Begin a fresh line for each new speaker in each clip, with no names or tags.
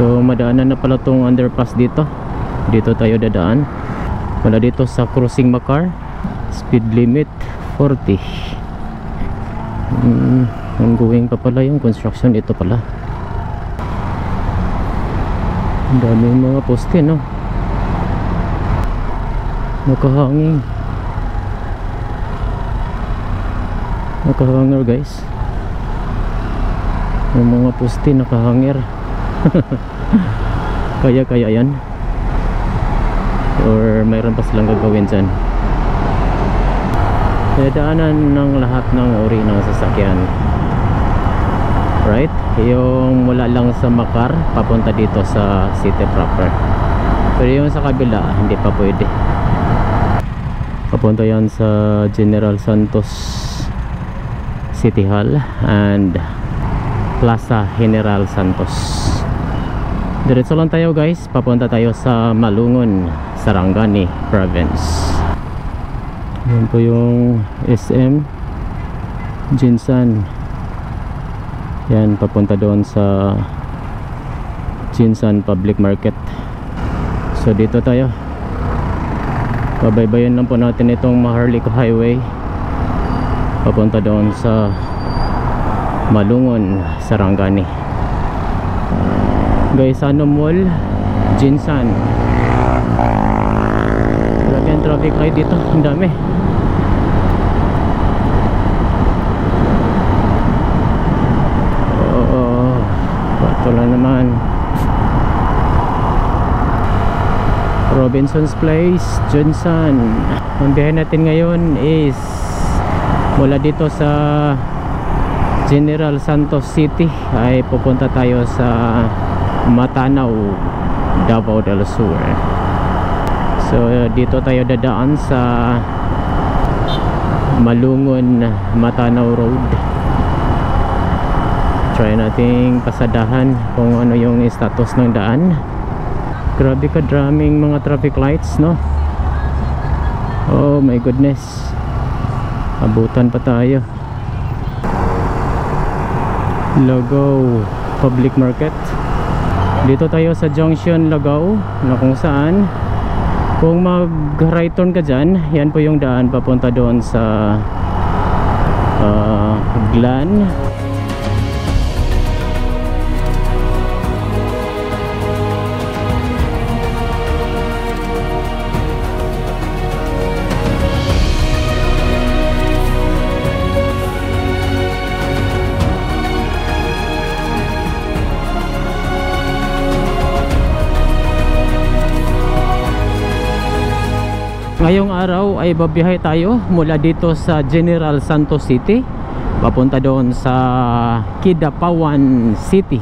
So madaanan na pala tong underpass dito. Dito tayo dadaan. Wala dito sa Crossing Makar. Speed limit 40. Ongoing pa pala yung construction dito pala. Ang daming mga poste, no? Nakahanging. Nakahanger, guys. Yung mga poste nakahanger. Kaya yan. Or mayroon pa silang gagawin dyan. Daanan ng lahat ng uri ng sasakyan. Right? Yung mula lang sa Makar papunta dito sa city proper. Pero yung sa kabila hindi pa pwede. Papunta yan sa General Santos City Hall and Plaza General Santos. Diretso lang tayo, guys. Papunta tayo sa Malungon, Sarangani Province. Yan po yung SM Jinsan. Yan, papunta doon sa Jinsan Public Market. So dito tayo. Pabaybayan lang po natin itong Maharlika Highway papunta doon sa Malungon, Sarangani. Gaisano Mall, Jinsan. Grabe ang traffic light dito, ang dami. Wala naman. Robinson's Place, Jinsan. Ang biyahe natin ngayon is mula dito sa General Santos City ay pupunta tayo sa Matanao, Davao del Sur. So dito tayo dadaan sa Malungon, Matanao Road. Try nating pasadahan kung ano yung status ng daan. Grabe ka draming mga traffic lights, no? Oh my goodness. Abutan pa tayo. Lagaw Public Market. Dito tayo sa Junction Lagaw, na kung saan kung mag right turn ka dyan, yan po yung daan papunta doon sa Glan. Ngayong araw ay babiyahe tayo mula dito sa General Santos City papunta doon sa Kidapawan City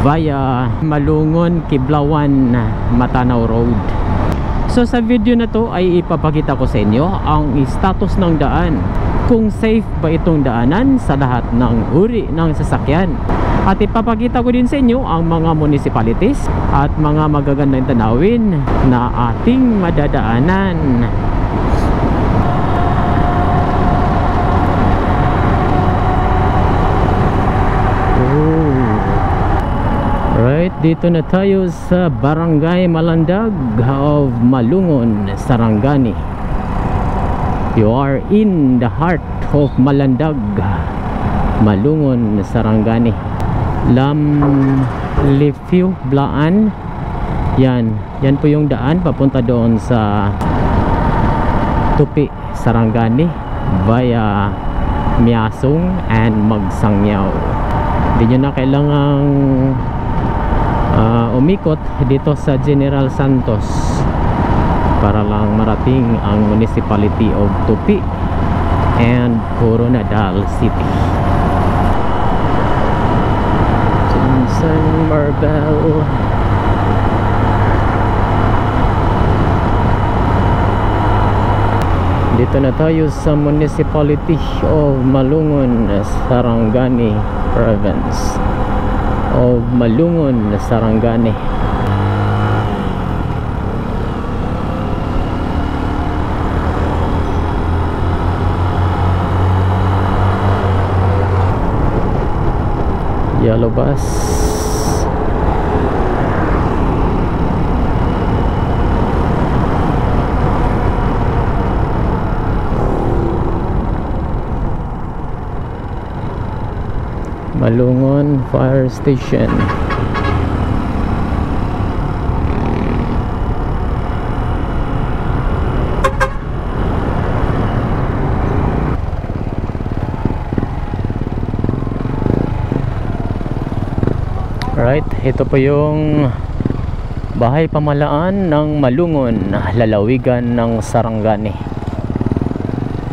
via Malungon, Kiblawan, Matanao Road. So sa video na to ay ipapakita ko sa inyo ang status ng daan, kung safe ba itong daanan sa lahat ng uri ng sasakyan. At ipapakita ko din sa inyo ang mga municipalities at mga magagandang tanawin na ating madadaanan. Right, dito na tayo sa Barangay Malandag of Malungon, Sarangani. You are in the heart of Malandag, Malungon, Sarangani. Lamlifiu Blaan. Yan po yung daan papunta doon sa Tupi, Sarangani via Miasong and Magsangyaw. Hindi nyo na kailangang umikot dito sa General Santos para lang marating ang municipality of Tupi and Coronadal City. San Marbel. Dito na tayo sa municipality of Malungon, Sarangani Province of Malungon, Sarangani. Yellow bus Quezon Fire Station. Alright, ito po yung bahay pamalaan ng Malungon, lalawigan ng Sarangani.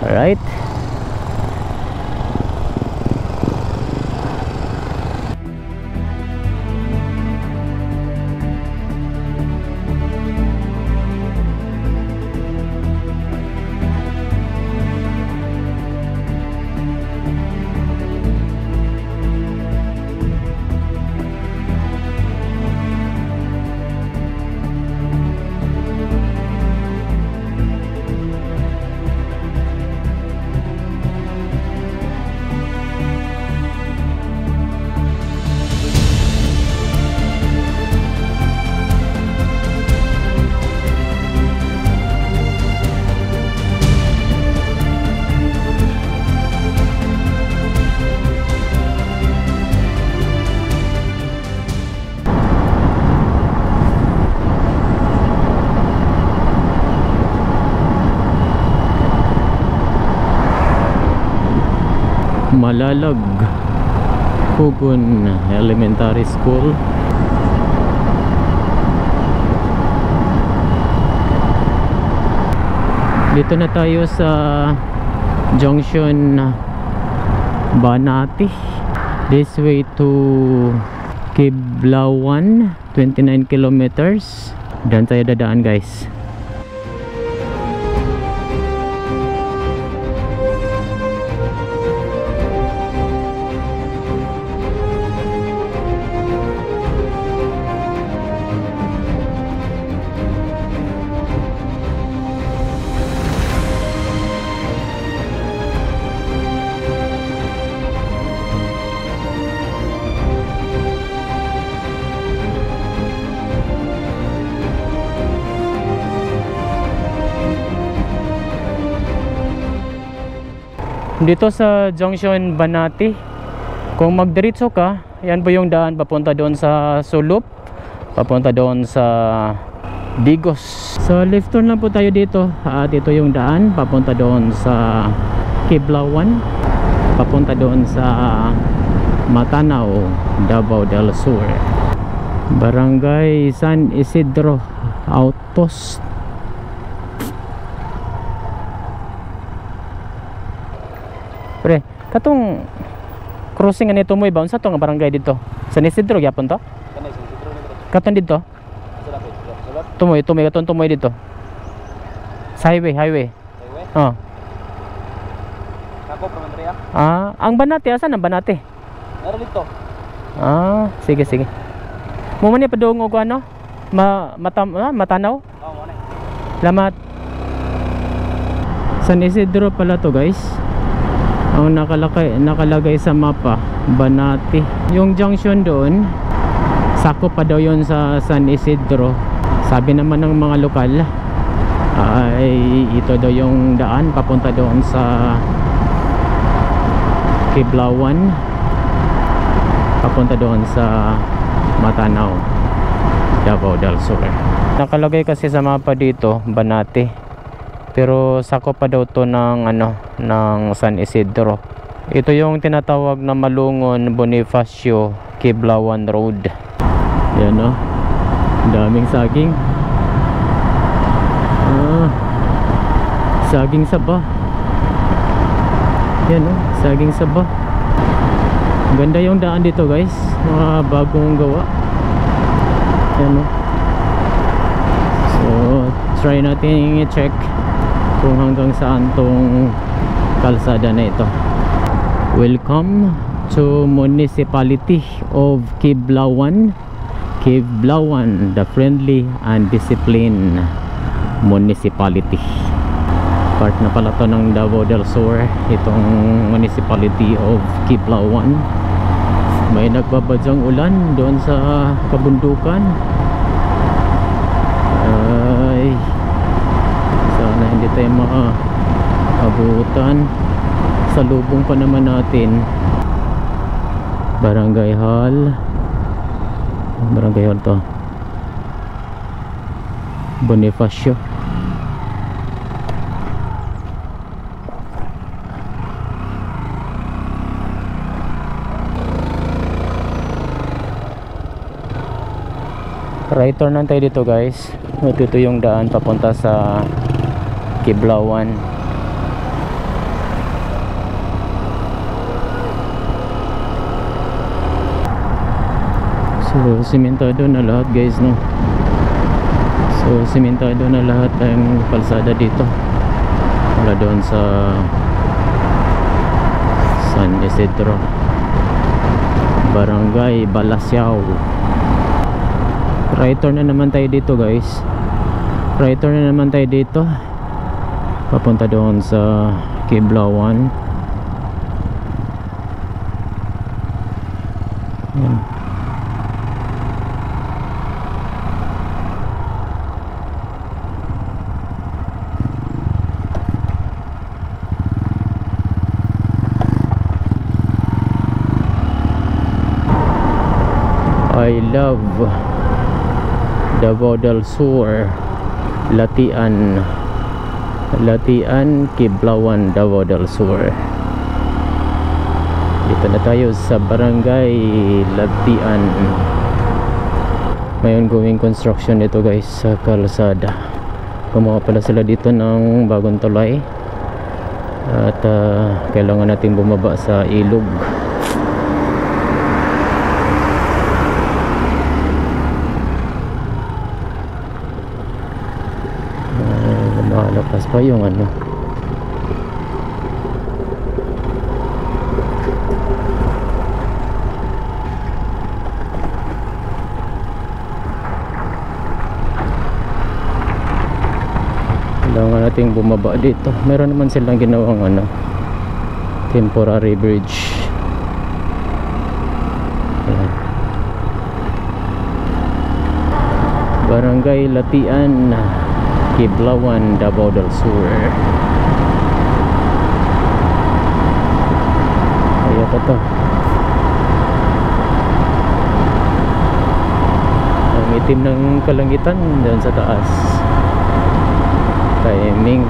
Alright. Malalag Hugon Elementary School. Dito na tayo sa junction Banati. This way to Kiblawan, 29 kilometers. Diyan tayo dadaan, guys. Dito sa junction Banati, kung magdiretso ka, yan po yung daan papunta doon sa Sulup, papunta doon sa Digos. So left turn lang po tayo dito, at ito yung daan papunta doon sa Kiblawan, papunta doon sa Matanao, Davao del Sur. Barangay San Isidro Outpost. Pre, katong crossing nito mo iba, unsa to nga barangay dito? San Isidro gyapon to? Kanay San Isidro ni. Katon dito? Tumoy katon tumoy dito. Sa highway. Oh. Ako from Andrea. Ah, ang Banati asan ang Banati? Nara dito. Ah, sige. Mo man ni padung og ano? Matanaw? Oo, mo na. Salamat. San Isidro pala to, guys. Ang nakalagay sa mapa, Banati. Yung junction doon, sakop pa daw yun sa San Isidro. Sabi naman ng mga lokal ay ito daw yung daan papunta doon sa Kiblawan, papunta doon sa Matanao, Davao del Sur. Nakalagay kasi sa mapa dito, Banati. Pero sakop pa daw to ng ng San Isidro. Ito yung tinatawag na Malungon Bonifacio Kiblawan Road. Yan o. Daming saging. Saging saba. Yan o. Saging saba. Ganda yung daan dito, guys. Mga bagong gawa. Yan o. So try natin i-check kung hanggang saan tong kalsada na ito. Welcome to Municipality of Kiblawan. Kiblawan, the friendly and disciplined municipality. Part na pala to ng Davao del Sur, itong Municipality of Kiblawan. May nagbabadyang ulan doon sa kabundukan. Sana hindi tayo maabutan. Sa lubong pa naman natin Barangay Hall. Barangay Hall to, Bonifacio. Right turn lang tayo dito guys. Ito yung daan papunta sa Kiblawan. So simentado na lahat guys, no? So simentado na lahat ang kalsada dito. Wala doon sa San Isidro, Barangay Balasiao. Right turn na naman tayo dito guys. Right turn na naman tayo dito papunta doon sa Kiblawan. Yan. I love Davao del Sur, Latian, Kiblawan, Davao del Sur. Dito na tayo sa Barangay Latian. May ongoing construction dito guys sa kalsada. Gumawa pala sila dito ng bagong tulay. At kailangan natin bumaba sa ilog. Malakas pa yung ano. Kailangan nating bumaba dito. Meron naman silang ginawang ano, temporary bridge. Ayan. Barangay Latian, Kiblawan, Davao del Sur. Ayan pa to. Ang itim ng kalangitan doon sa taas. Timing.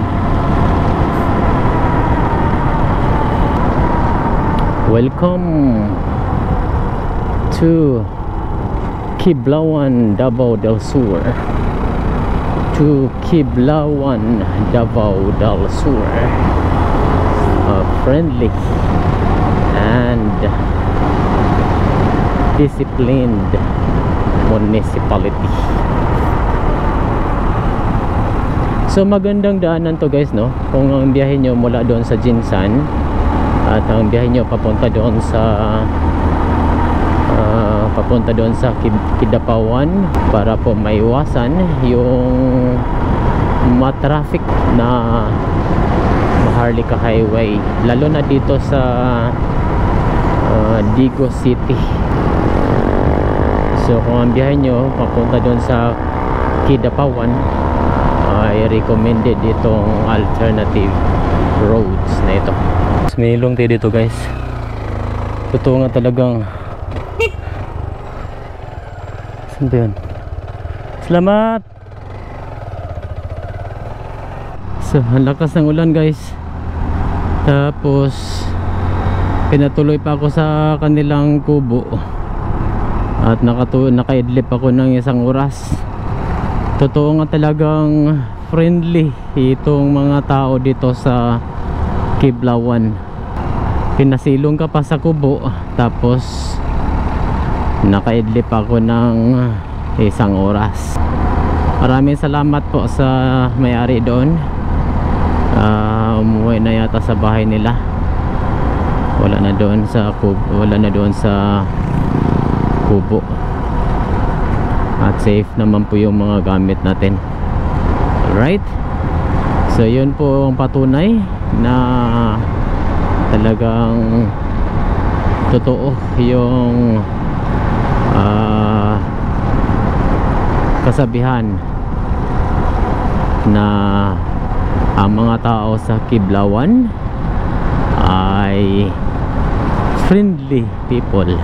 Welcome to Kiblawan, Davao del Sur. To Kiblawan, Davao del Sur, a friendly and disciplined municipality. So magandang daanan to guys, no? Kung ang biyahe nyo mula doon sa Jinsan at ang biyahe nyo papunta doon sa Kidapawan, para po maiwasan yung matraffic na Maharlika Highway, lalo na dito sa Digo City. So kung ang biyahe nyo papunta doon sa Kidapawan, ay recommended itong alternative roads na ito. May ilong tayo dito guys. Totoo nga talagang. Saan ba yun? Salamat! So, ang lakas ng ulan guys. Tapos pinatuloy pa ako sa kanilang kubo. At nakaidlip ako ng isang oras. Totoo nga talagang friendly itong mga tao dito sa Kiblawan. Pinasilong ka pa sa kubo, tapos nakaidlip ako ng isang oras. Maraming salamat po sa may-ari doon. Umuwi na yata sa bahay nila. Wala na doon sa kubo. At safe naman po yung mga gamit natin. Alright, so yun po ang patunay na talagang totoo yung kasabihan na ang mga tao sa Kiblawan ay friendly people.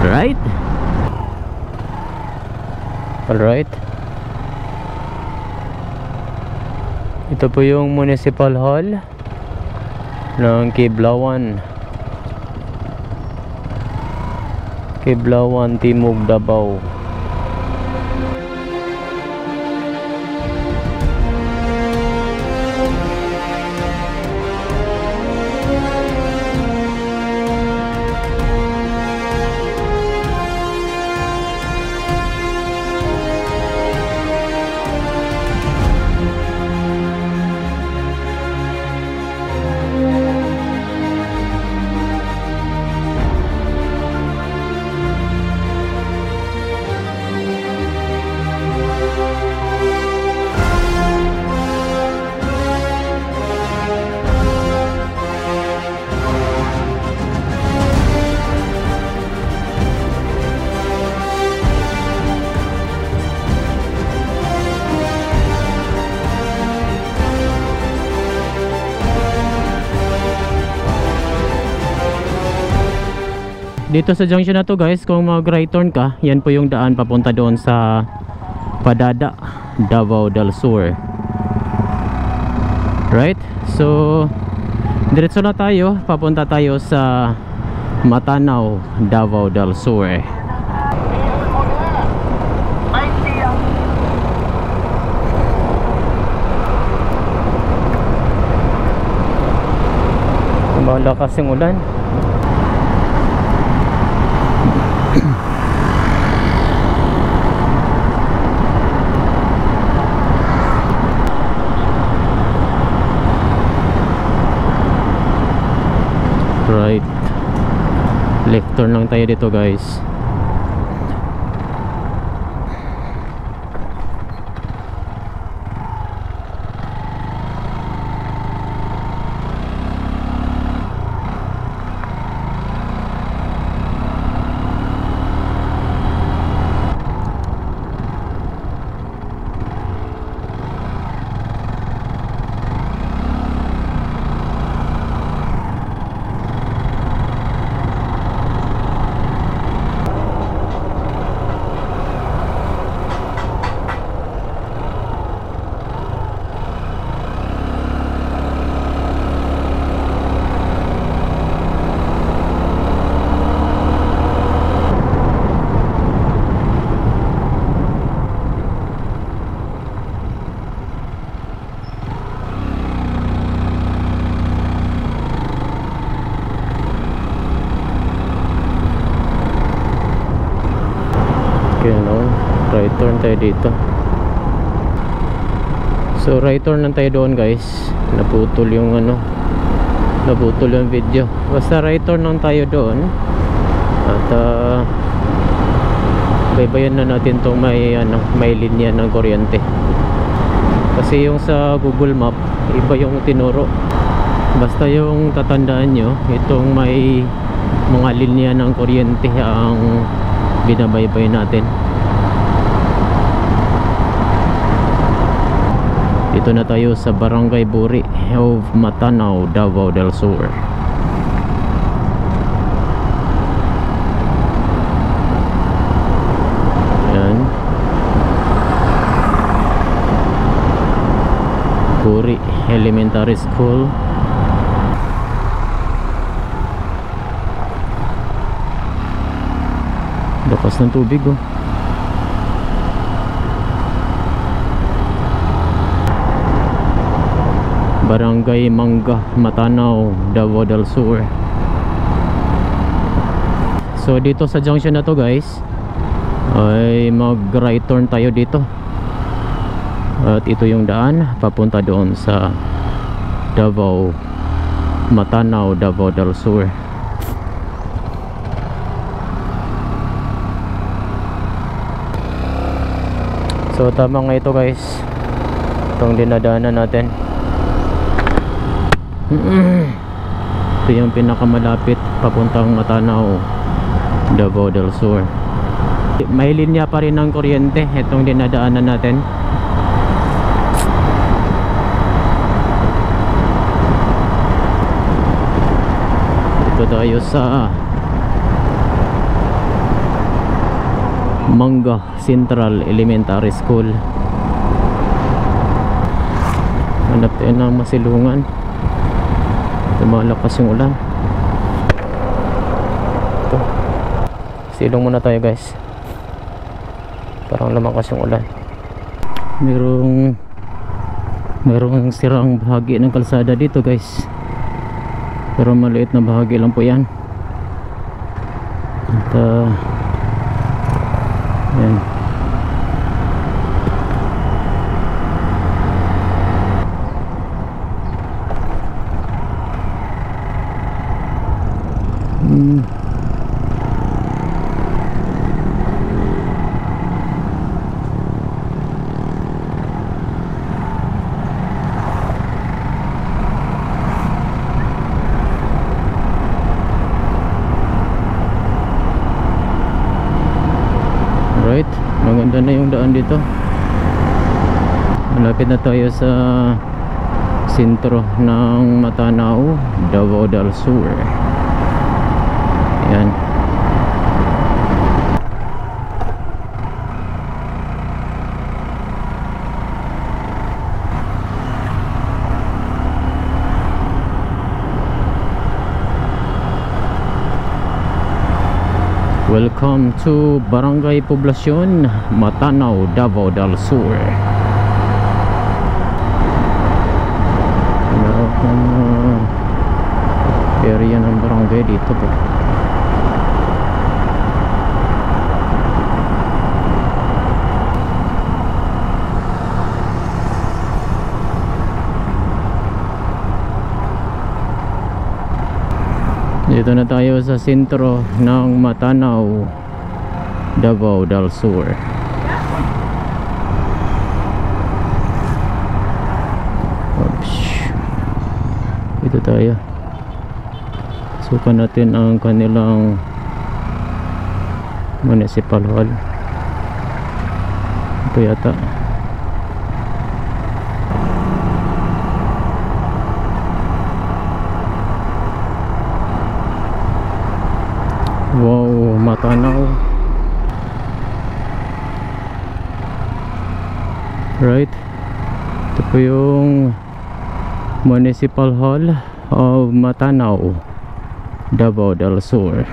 Alright. Alright. Ito po yung Municipal Hall ng Kiblawan. Kiblawan, Timog, Davao. Dito sa junction na to guys, kung mag right turn ka, yan po yung daan papunta doon sa Padada, Davao del Sur. Right? So diretso na tayo, papunta tayo sa Matanaw, Davao del Sur. Malakas yung ulan. Right, left turn lang tayo dito guys. Okay, no? Right turn tayo dito. So right turn lang tayo doon guys. Naputol yung ano, naputol yung video. Basta right turn lang tayo doon. At baybayan na natin tong may ano, may linya ng kuryente. Kasi yung sa Google Map, iba yung tinuro. Basta yung tatandaan nyo, itong may mga linya ng kuryente ang binabaybay natin. Dito na tayo sa Barangay Buri of Matanaw, Davao del Sur. Yan, Buri Elementary School. Lakas ng tubig oh. Barangay Mangga, Matanaw, Davao del Sur. So dito sa junction na to guys, ay mag right turn tayo dito. At ito yung daan papunta doon sa Davao, Matanaw, Davao del Sur. So tama nga ito guys, itong dinadaanan natin. Ito yung pinakamalapit papuntang Matanaw, Davao del Sur. May linya pa rin ng kuryente itong dinadaanan natin. Dito tayo sa Manga Central Elementary School. Hanap tayo ng masilungan. Malakas yung ulan. Ito. Silong muna tayo guys. Parang lumakas yung ulan. Merong sirang bahagi ng kalsada dito guys. Pero maliit na bahagi lang po yan. At yan. Right, maganda na yung daan dito. Malapit na tayo sa sentro ng Matanao, Davao del Sur. Yan. Welcome to Barangay Poblacion, Matanao, Davao del Sur. Area ng barangay dito po. Dito na tayo sa sentro ng Matanao, Davao del Sur. Oops. Dito tayo. Sukan natin ang kanilang municipal hall. Ito yata. Wow, Matanao. Right. Ito po yung Municipal Hall of Matanao, Davao del Sur.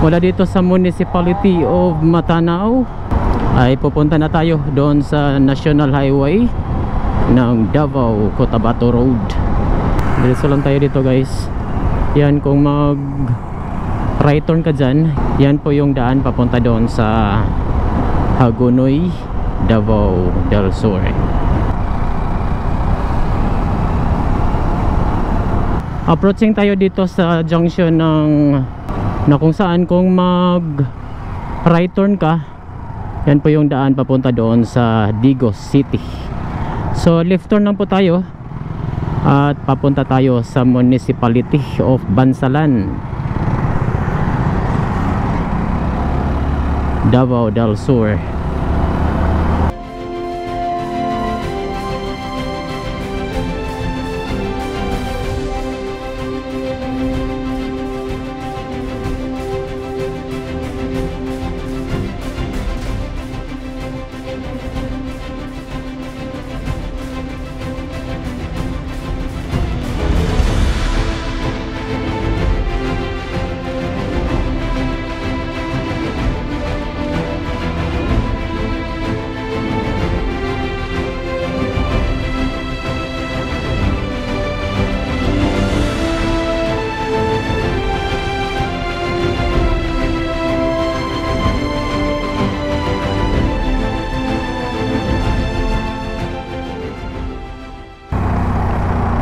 Mula dito sa Municipality of Matanao ay pupunta na tayo doon sa National Highway ng Davao Cotabato Road. Diretso lang tayo dito guys. Yan, kung mag right turn ka dyan, yan po yung daan papunta doon sa Hagonoy, Davao del Sur. Approaching tayo dito sa junction ng na kung saan kung mag right turn ka, yan po yung daan papunta doon sa Digos City. So left turn lang po tayo at papunta tayo sa Municipality of Bansalan, Davao del Sur.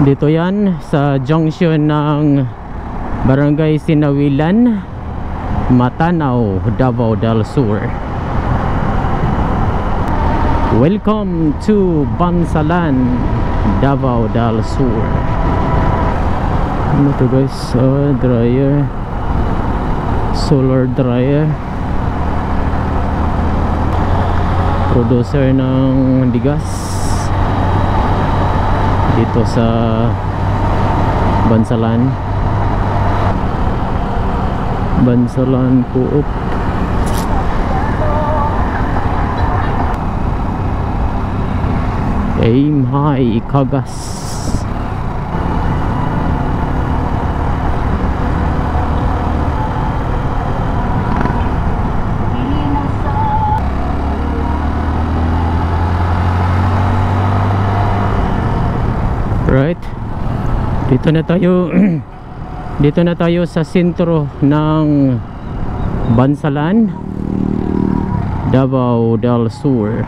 Dito yan sa junction ng Barangay Sinawilan, Matanao, Davao del Sur. Welcome to Bansalan, Davao del Sur. Ano to guys? Dryer, solar dryer, producer ng bigas dito sa Bansalan. Bansalan Coop. Aim high, Ikagas. Right, dito na tayo dito na tayo sa sentro ng Bansalan, Davao del Sur.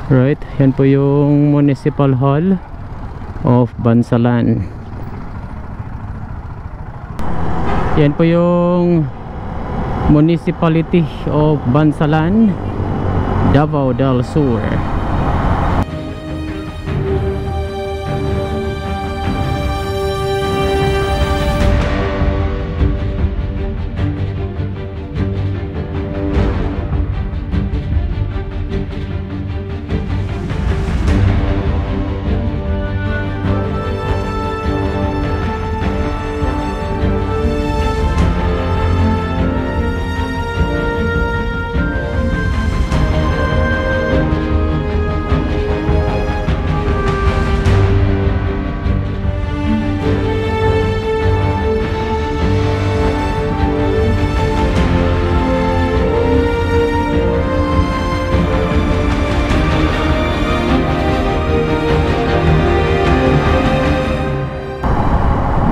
Right, yan po yung Municipal Hall of Bansalan. Yan po yung Municipality of Bansalan, Davao del Sur.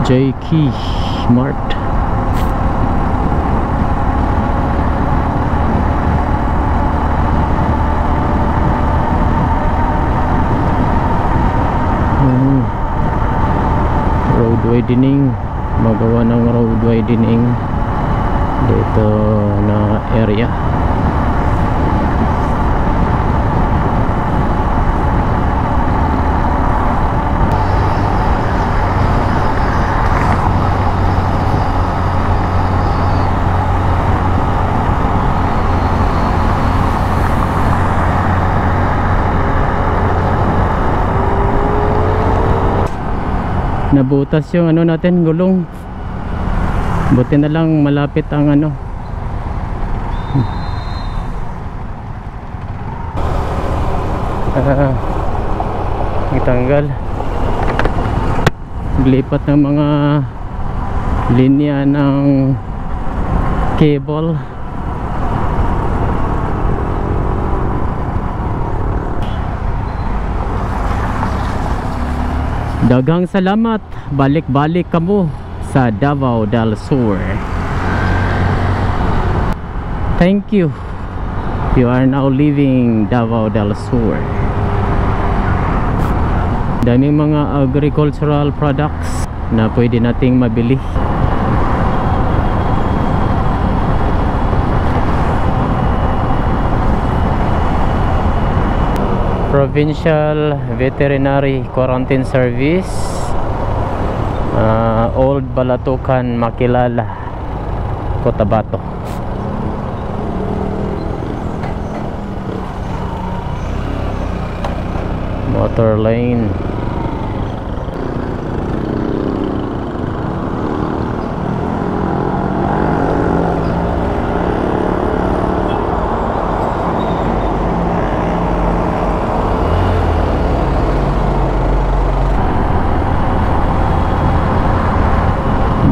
JK Mart. Road widening, magawa ng road widening dito na area. Nabutas yung ano natin, gulong. Buti na lang malapit ang ano. Itanggal. Glipat ng mga linya ng cable. Daghang salamat, balik-balik kamo sa Davao del Sur. Thank you. You are now leaving Davao del Sur. Daming mga agricultural products na pwede nating mabili. Provincial Veterinary Quarantine Service, Old Balatukan, Makilala, Cotabato. Motor lane.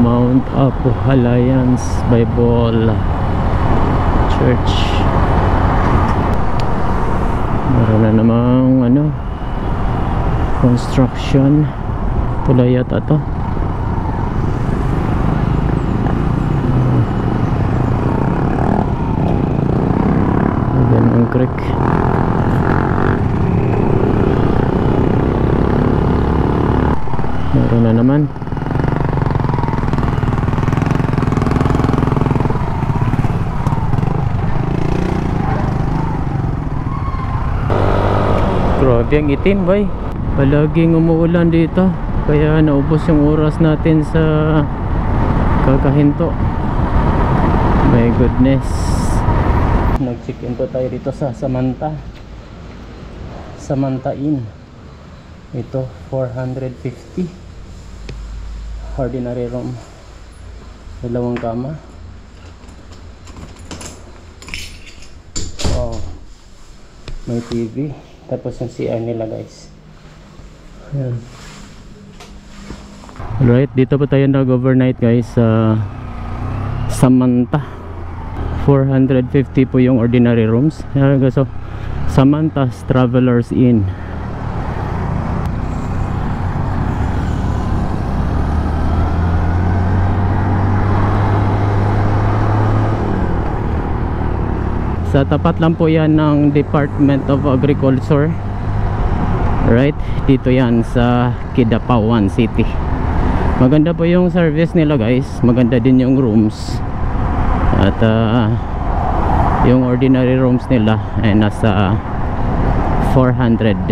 Mount Apo Alliance Bible Church. Meron na namang ano, construction. Tulay yata to. na naman. Grabe ang itim, boy. Palaging umuulan dito, kaya naubos yung oras natin sa kakahinto. My goodness. Nag-check-in po tayo dito sa Samantha Inn. Ito 450 ordinary room, 2 kama. Wow, may TV, tapos yung CR nila, guys. Ayan. Alright, dito pa tayo nag-overnight, guys, sa Samantha. 450 po yung ordinary rooms. So, Samantha's Travelers Inn. Sa tapat lang po yan ng Department of Agriculture. Right, dito yan sa Kidapawan City. Maganda po yung service nila, guys. Maganda din yung rooms. At yung ordinary rooms nila ay nasa 450.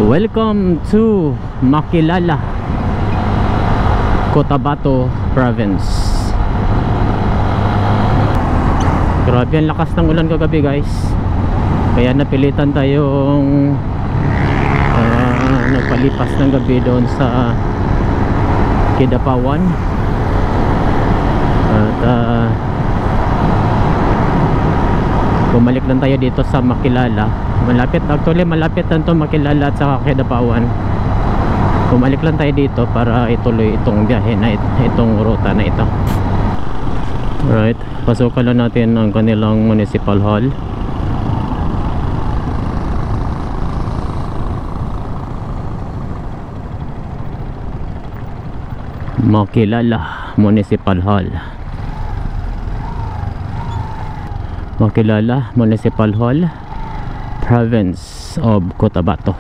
Welcome to Makilala, Cotabato Province. Grabe ang lakas ng ulan kagabi, guys. Kaya napilitan tayong nagpalipas ng gabi doon sa Kidapawan. At bumalik lang tayo dito sa Makilala. Malapit, actually malapit lang to, Makilala at saka Kidapawan. Bumalik lang tayo dito para ituloy itong biyahe na itong ruta na ito. Alright, pasukan lang natin ang kanilang municipal hall. Makilala Municipal Hall. Makilala Municipal Hall, Province of Cotabato.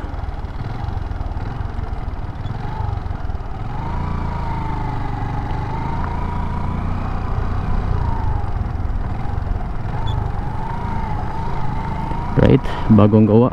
Right, bagong gawa.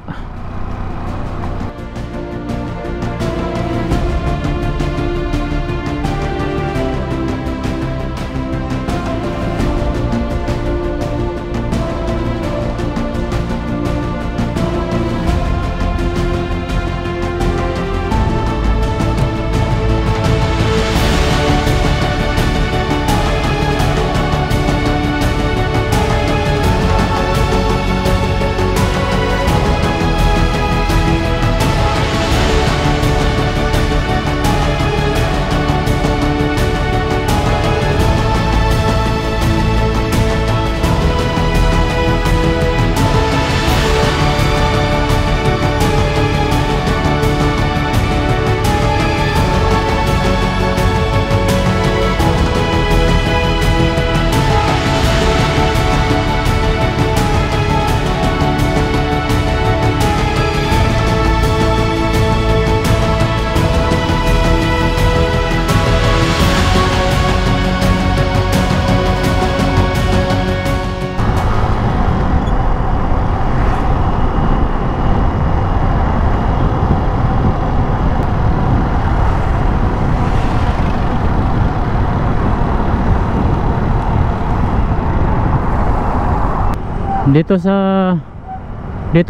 Dito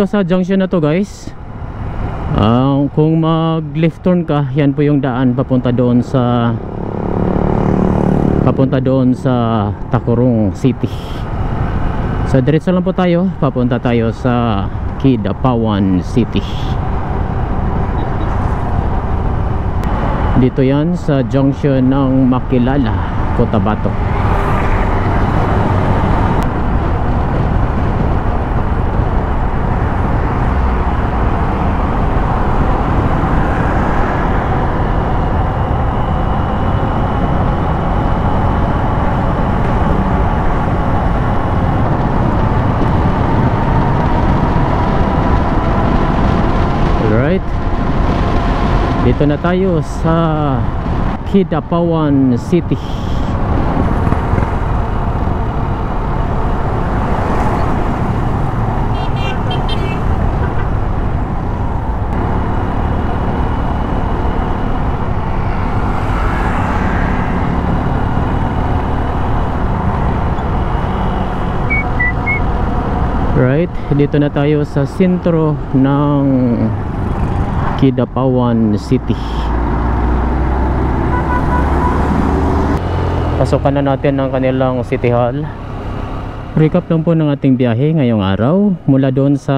sa junction na to, guys, kung mag left turn ka, yan po yung daan papunta doon sa Tacurong City. So diretso lang po tayo, papunta tayo sa Kidapawan City. Dito yan sa junction ng Makilala, Cotabato. Alright, Dito na tayo sa Kidapawan City. Right, dito na tayo sa sentro ng Kidapawan City. Pasokan na natin ang kanilang City Hall. Recap lang po ng ating biyahe ngayong araw. Mula doon sa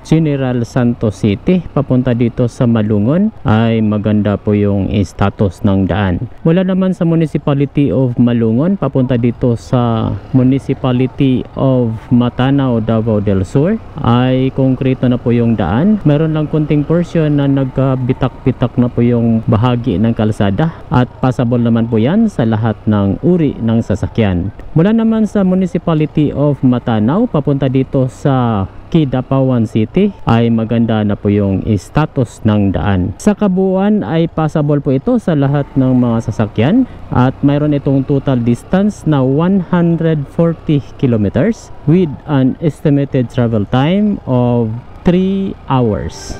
General Santos City papunta dito sa Malungon ay maganda po yung status ng daan. Mula naman sa Municipality of Malungon papunta dito sa Municipality of Matanao, Davao del Sur ay konkreto na po yung daan. Meron lang kunting portion na nagkabitak-bitak na po yung bahagi ng kalsada at passable naman po yan sa lahat ng uri ng sasakyan. Mula naman sa Municipality of Matanao papunta dito sa Kidapawan City ay maganda na po yung status ng daan. Sa kabuuan ay passable po ito sa lahat ng mga sasakyan at mayroon itong total distance na 140 kilometers with an estimated travel time of 3 hours.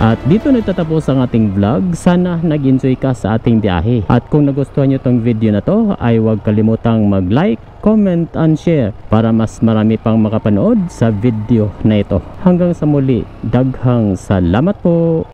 At dito nagtatapos ang ating vlog. Sana nag-enjoy ka sa ating biyahe. At kung nagustuhan nyo tong video na to ay huwag kalimutang mag-like, comment and share para mas marami pang makapanood sa video na ito. Hanggang sa muli, daghang salamat po!